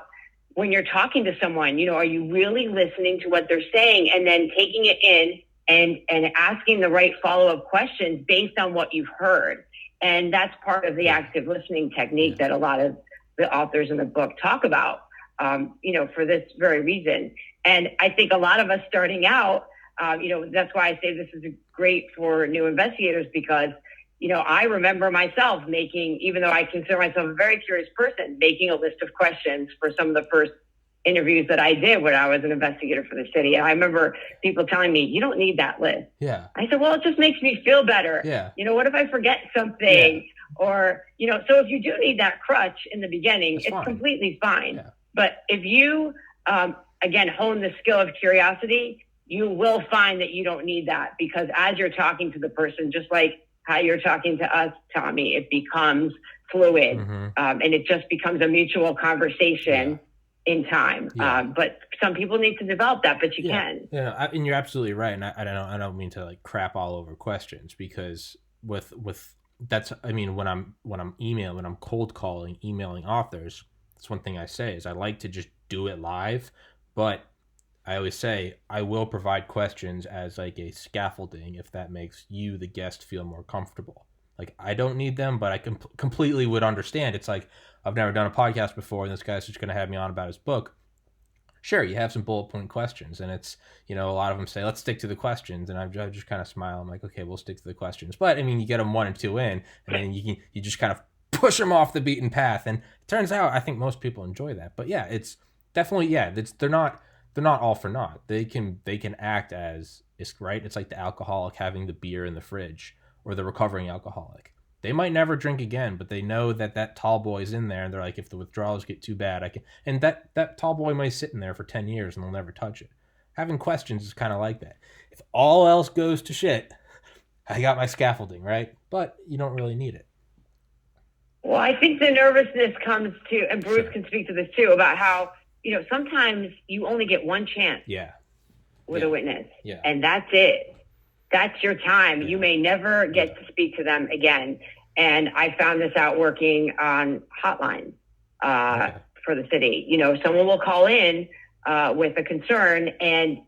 when you're talking to someone, are you really listening to what they're saying and then taking it in and asking the right follow-up questions based on what you've heard. And that's part of the active listening technique that a lot of the authors in the book talk about, for this very reason. And I think a lot of us starting out, that's why I say this is great for new investigators because, I remember myself even though I consider myself a very curious person, making a list of questions for some of the first interviews that I did when I was an investigator for the city. And I remember people telling me, you don't need that list. Yeah. I said, well, it just makes me feel better. Yeah. What if I forget something? Yeah. Or, so if you do need that crutch in the beginning, it's completely fine. Yeah. But if you, again, hone the skill of curiosity, you will find that you don't need that because as you're talking to the person, just like how you're talking to us, Tommy, it becomes fluid and it just becomes a mutual conversation. Yeah. In time. But some people need to develop that, but you can. Yeah, and you're absolutely right. And I don't mean to like crap all over questions because with that's, when I'm emailing, when I'm cold calling, emailing authors, that's one thing I say is I like to just do it live, but I always say I will provide questions as like a scaffolding if that makes you, the guest, feel more comfortable. Like I don't need them, but I completely would understand. It's like, I've never done a podcast before, and this guy's just going to have me on about his book. Sure, you have some bullet point questions, and it's, a lot of them say, let's stick to the questions, and I just kind of smile. I'm like, okay, we'll stick to the questions. But, you get them 1 and 2 in, and then you just kind of push them off the beaten path. And it turns out, I think most people enjoy that. But yeah, it's definitely, they're not all for naught. They can act as, right? It's like the alcoholic having the beer in the fridge, or the recovering alcoholic. They might never drink again, but they know that tall boy's in there, and they're like, if the withdrawals get too bad, I can. And that tall boy might sit in there for 10 years and they'll never touch it. Having questions is kind of like that. If all else goes to shit, I got my scaffolding, right? But you don't really need it. Well, I think the nervousness comes to, and Bruce can speak to this too, about how, sometimes you only get one chance with a witness. Yeah. And that's it. That's your time. Yeah. You may never get to speak to them again. And I found this out working on hotlines for the city. Someone will call in with a concern, and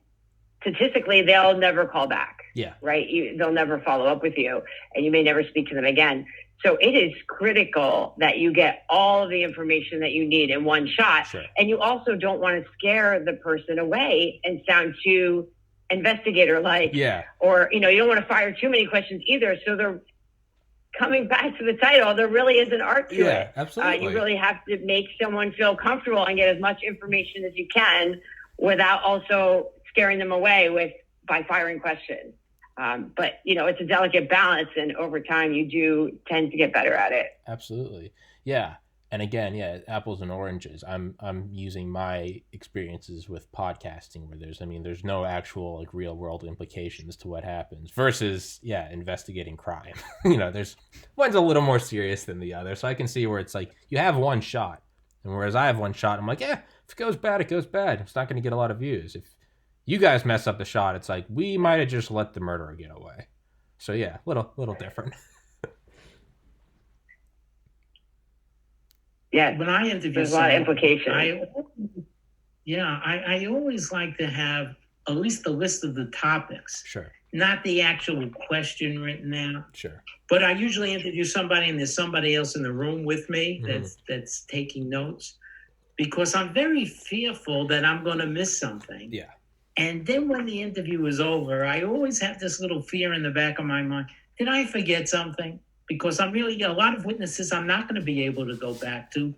statistically, they'll never call back. Yeah. Right? They'll never follow up with you, and you may never speak to them again. So it is critical that you get all the information that you need in one shot. Sure. And you also don't want to scare the person away and sound too investigator-like. Yeah. Or, you don't want to fire too many questions either. So they're coming back to the title. There really is an art to it. Yeah, absolutely. You really have to make someone feel comfortable and get as much information as you can without also scaring them away by firing questions. But it's a delicate balance, and over time you do tend to get better at it. Absolutely. Yeah. And again, apples and oranges. I'm using my experiences with podcasting where there's no actual like real world implications to what happens versus investigating crime. There's one's a little more serious than the other. So I can see where it's like you have one shot, and whereas I have one shot, I'm like, if it goes bad, it goes bad. It's not going to get a lot of views. If you guys mess up the shot, it's like we might have just let the murderer get away. So little different. Yeah, when I interview, there's a lot of implications. I always like to have at least a list of the topics. Sure. Not the actual question written out. Sure. But I usually interview somebody, and there's somebody else in the room with me that's taking notes, because I'm very fearful that I'm going to miss something. Yeah. And then when the interview is over, I always have this little fear in the back of my mind. Did I forget something? Because I'm really, a lot of witnesses I'm not going to be able to go back to,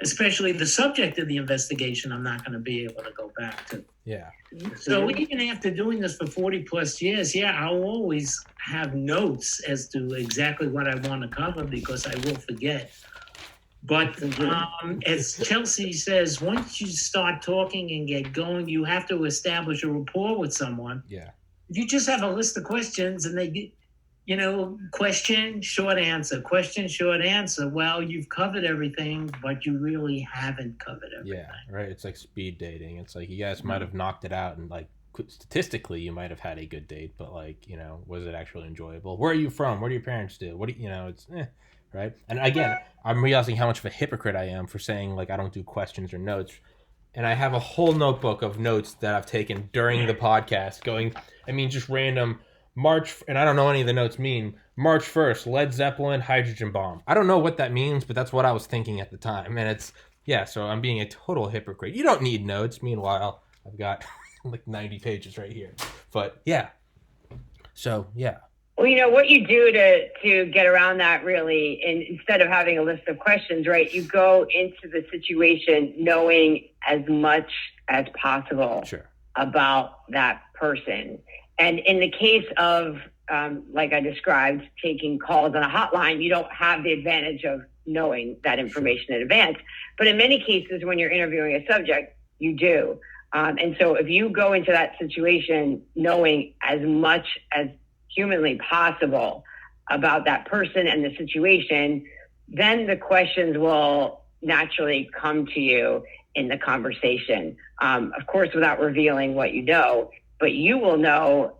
especially the subject of the investigation I'm not going to be able to go back to. Yeah. So even after doing this for 40 plus years, I'll always have notes as to exactly what I want to cover, because I will forget. But as Chelsea says, once you start talking and get going, you have to establish a rapport with someone. Yeah. You just have a list of questions, and they get, question, short answer, question, short answer. Well, you've covered everything, but you really haven't covered everything. Yeah, right. It's like speed dating. It's like you guys might have knocked it out, and like statistically you might have had a good date, but like, was it actually enjoyable? Where are you from? What do your parents do? What do it's right? And again, I'm realizing how much of a hypocrite I am for saying like I don't do questions or notes. And I have a whole notebook of notes that I've taken during the podcast just random March, and I don't know any of the notes mean. March 1st, Led Zeppelin, hydrogen bomb. I don't know what that means, but that's what I was thinking at the time. And it's, so I'm being a total hypocrite. You don't need notes. Meanwhile, I've got like 90 pages right here. But so Well, what you do to get around that really, and instead of having a list of questions, right, you go into the situation knowing as much as possible about that person. And in the case of, like I described, taking calls on a hotline, you don't have the advantage of knowing that information in advance. But in many cases, when you're interviewing a subject, you do. And so if you go into that situation knowing as much as humanly possible about that person and the situation, then the questions will naturally come to you in the conversation. Of course, without revealing what you know, but you will know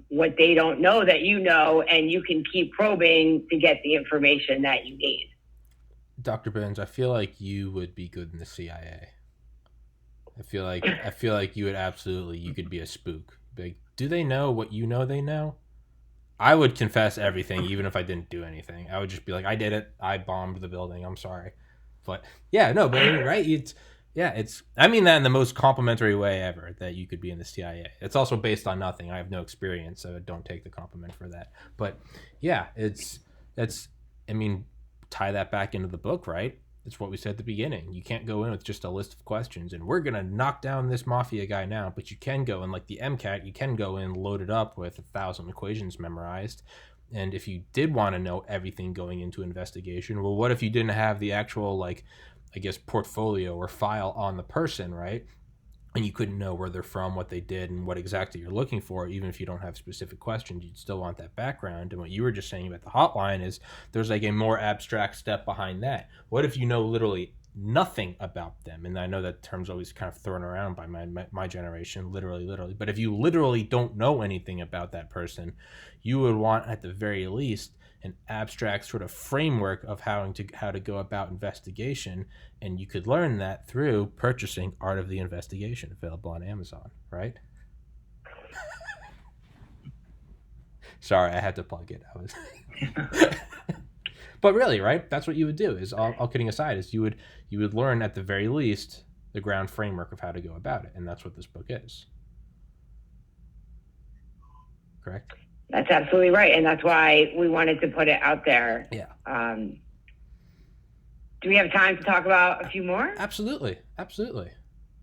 what they don't know that you know, and you can keep probing to get the information that you need. Dr. Benz, I feel like you would be good in the CIA. I feel like you would you could be a spook. Like, do they know what you know they know? I would confess everything, even if I didn't do anything. I would just be like, I did it. I bombed the building. I'm sorry. But right? I mean that in the most complimentary way ever, that you could be in the CIA. It's also based on nothing. I have no experience, so don't take the compliment for that. But tie that back into the book, right? It's what we said at the beginning. You can't go in with just a list of questions and we're going to knock down this mafia guy now, but you can go in like the MCAT, you can go in loaded up with 1,000 equations memorized. And if you did want to know everything going into investigation, well, what if you didn't have the actual, like, I guess, portfolio or file on the person, right? And you couldn't know where they're from, what they did, and what exactly you're looking for. Even if you don't have specific questions, you'd still want that background. And what you were just saying about the hotline is there's like a more abstract step behind that. What if you know literally nothing about them? And I know that term's always kind of thrown around by my generation, literally. But if you literally don't know anything about that person, you would want, at the very least, an abstract sort of framework of how to go about investigation, and you could learn that through purchasing Art of the Investigation, available on Amazon, right? Sorry, I had to plug it. But really, right? That's what you would do. Is all kidding aside, is you would learn at the very least the ground framework of how to go about it, and that's what this book is. Correct? That's absolutely right, and that's why we wanted to put it out there. Yeah. Do we have time to talk about a few more? Absolutely.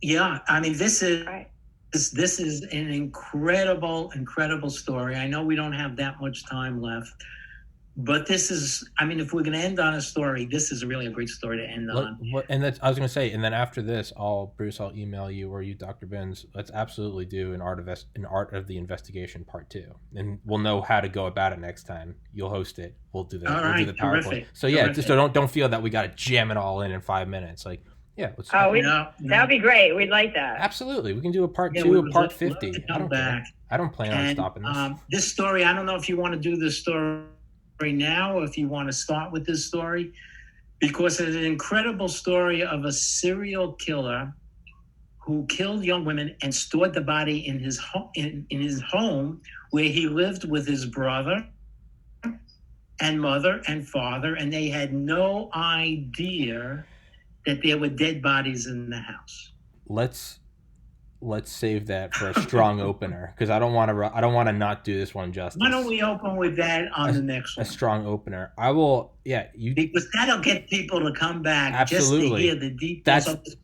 Yeah, I mean, this is an incredible story. I know we don't have that much time left, but this is, I mean, if we're going to end on a story, this is really a great story to end on. And that's, I was going to say, and then after this, Bruce, I'll email you, or you, Dr. Benz. Let's absolutely do an Art of the Investigation Part 2, and we'll know how to go about it next time. You'll host it. We'll do that. We'll do the PowerPoint. Terrific. So yeah, Terrific. just don't feel that we got to jam it all in 5 minutes. Like, yeah, let's. That would be great. We'd like that. Absolutely, we can do a Part 2, a Part 50. I don't care. I don't plan on stopping this. This story, I don't know if you want to do this story now, or if you want to start with this story, because it's an incredible story of a serial killer who killed young women and stored the body in his home where he lived with his brother and mother and father, and they had no idea that there were dead bodies in the house. Let's save that for a strong opener, because I don't want to not do this one justice. Why don't we open with that on the next one? A strong opener. I will. Yeah, because that'll get people to come back. Absolutely. Just to hear the details of this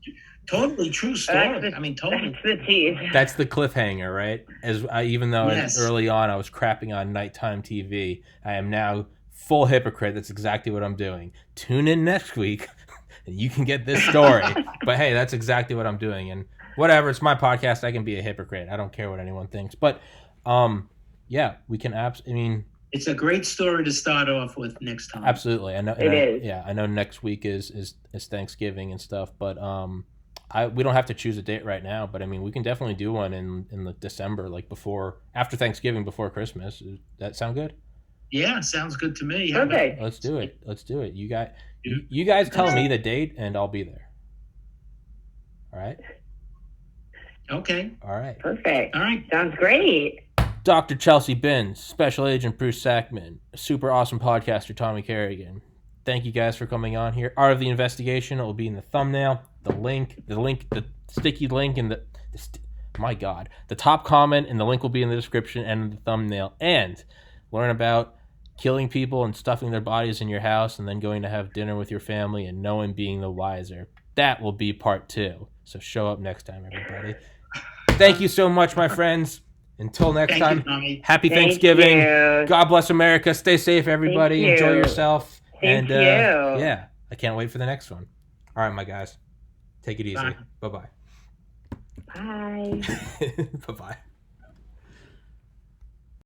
totally true story. Totally. That's the tease. That's the cliffhanger, right? Even though Yes. early on I was crapping on nighttime TV, I am now full hypocrite. That's exactly what I'm doing. Tune in next week, and you can get this story. But hey, that's exactly what I'm doing, and. Whatever, it's my podcast. I can be a hypocrite. I don't care what anyone thinks. But, yeah, we can. It's a great story to start off with next time. Absolutely, I know. It is. Yeah, I know. Next week is Thanksgiving and stuff, but we don't have to choose a date right now. But I mean, we can definitely do one in the December, like after Thanksgiving, before Christmas. Does that sound good? Yeah, sounds good to me. Okay. Let's do it. You guys tell me the date, and I'll be there. All right. Okay. All right. Perfect. All right. Sounds great. Dr. Chelsea Binns, Special Agent Bruce Sackman, super awesome podcaster Tommy Kerrigan. Thank you guys for coming on here. Art of the Investigation, it will be in the thumbnail, the sticky link in the top comment, and the link will be in the description and the thumbnail. And learn about killing people and stuffing their bodies in your house and then going to have dinner with your family and no one being the wiser. That will be Part 2. So show up next time, everybody. Thank you so much, my friends. Until next time, happy Thanksgiving. God bless America. Stay safe, everybody. Enjoy yourself. Thank you. Yeah, I can't wait for the next one. All right, my guys. Take it easy. Bye. Bye-bye. Bye. Bye-bye.